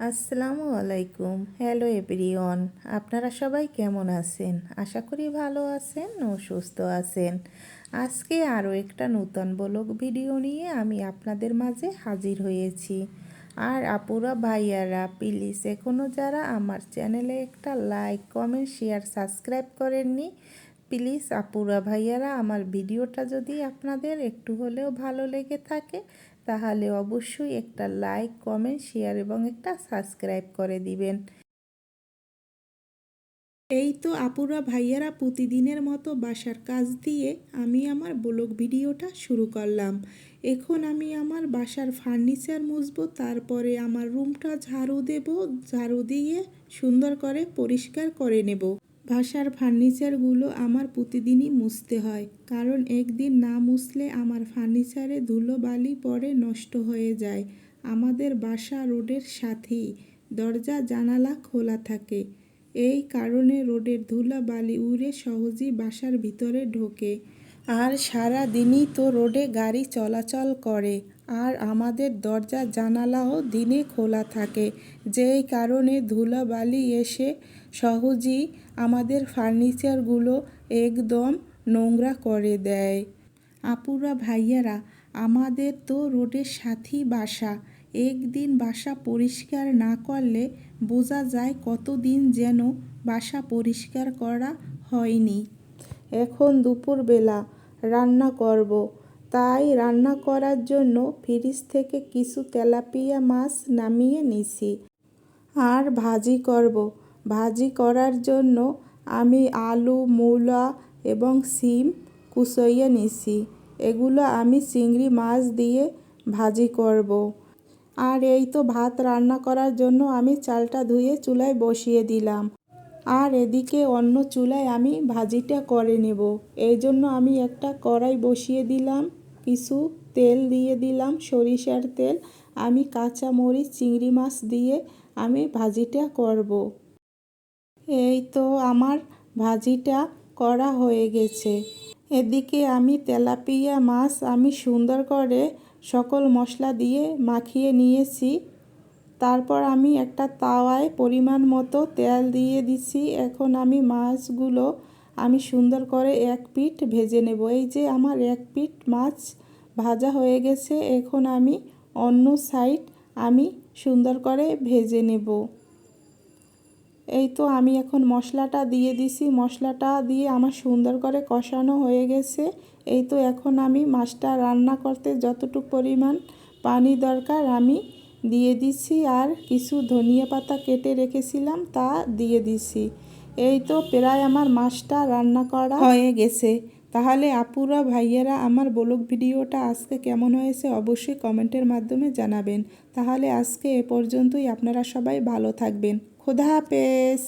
আসসালামু আলাইকুম। Hello everyone, আপনারা সবাই কেমন আছেন? আশা করি ভালো আছেন ও সুস্থ আছেন। আজকে আরও একটা নতুন ব্লগ ভিডিও নিয়ে আমি আপনাদের মাঝে হাজির হয়েছি। আর আপুরা ভাইয়ারা প্লিজ এখনও যারা আমার চ্যানেলে একটা লাইক কমেন্ট শেয়ার সাবস্ক্রাইব করেননি, প্লিজ আপুরা ভাইয়ারা আমার ভিডিওটা যদি আপনাদের একটু হলেও ভালো লেগে থাকে তাহলে অবশ্যই একটা লাইক কমেন্ট শেয়ার এবং একটা সাবস্ক্রাইব করে দিবেন। এই তো আপুরা ভাইয়ারা প্রতিদিনের মতো বাসার কাজ দিয়ে আমি আমার ব্লগ ভিডিওটা শুরু করলাম। এখন আমি আমার বাসার ফার্নিচার মুছবো, তারপরে আমার রুমটা ঝাড়ু দেব, ঝাড়ু দিয়ে সুন্দর করে পরিষ্কার করে নেব। বাসার ফার্নিচারগুলো আমার প্রতিদিনই মুছতে হয়, কারণ একদিন না মুছলে আমার ফার্নিচারে ধুলোবালি পড়ে নষ্ট হয়ে যায়। আমাদের বাসা রোডের সাথেই, দরজা জানালা খোলা থাকে, এই কারণে রোডের ধুলাবালি উড়ে সহজেই বাসার ভিতরে ঢোকে। আর সারা দিনই তো রোডে গাড়ি চলাচল করে, আর আমাদের দরজা জানালাও দিনে খোলা থাকে, যেই কারণে ধুলাবালি এসে সহজেই আমাদের ফার্নিচারগুলো একদম নোংরা করে দেয়। আপুরা ভাইয়ারা, আমাদের তো রোডের সাথেই বাসা, একদিন বাসা পরিষ্কার না করলে বোঝা যায় কতদিন যেন বাসা পরিষ্কার করা হয়নি। এখন দুপুরবেলা রান্না করব, তাই রান্না করার জন্য ফ্রিজ থেকে কিছু তেলাপিয়া মাছ নামিয়ে নিছি আর ভাজি করব। ভাজি করার জন্য আমি আলু, মূলা এবং সিম কুচইয়ে নিছি। এগুলো আমি চিংড়ি মাছ দিয়ে ভাজি করব। আর এই তো ভাত রান্না করার জন্য আমি চালটা ধুয়ে চুলায় বসিয়ে দিলাম। আর এদিকে অন্য চুলায় আমি ভাজিটা করে নেব। এই জন্য আমি একটা কড়াই বসিয়ে দিলাম, কিছু তেল দিয়ে দিলাম, সরিষার তেল। আমি কাঁচা মরিচ, চিংড়ি মাছ দিয়ে আমি ভাজিটা করব। এই তো আমার ভাজিটা করা হয়ে গেছে। এদিকে আমি তেলাপিয়া মাছ আমি সুন্দর করে সকল মশলা দিয়ে মাখিয়ে নিয়েছি। তারপর আমি একটা তাওয়ায় পরিমাণ মতো তেল দিয়ে দিছি। এখন আমি মাছগুলো আমি সুন্দর করে এক পিঠ ভেজে নেব। এই যে আমার এক পিঠ মাছ ভাজা হয়ে গেছে, এখন আমি অন্য সাইড আমি সুন্দর করে ভেজে নেব। এই তো আমি এখন মশলাটা দিয়ে দিছি, মশলাটা দিয়ে আমার সুন্দর করে কষানো হয়ে গেছে। এই তো এখন আমি মাছটা রান্না করতে যতটুকু পরিমাণ পানি দরকার আমি দিয়ে দিচ্ছি, আর কিছু ধনিয়া পাতা কেটে রেখেছিলাম তা দিয়ে দিছি। এই তো প্রায় আমার মাছটা রান্না করা হয়ে গেছে। তাহলে আপুরা ভাইয়েরা আমার ব্লগ ভিডিওটা আজকে কেমন হয়েছে অবশ্যই কমেন্টের মাধ্যমে জানাবেন। তাহলে আজকে এ পর্যন্তই, আপনারা সবাই ভালো থাকবেন। খোদা হাফেজ।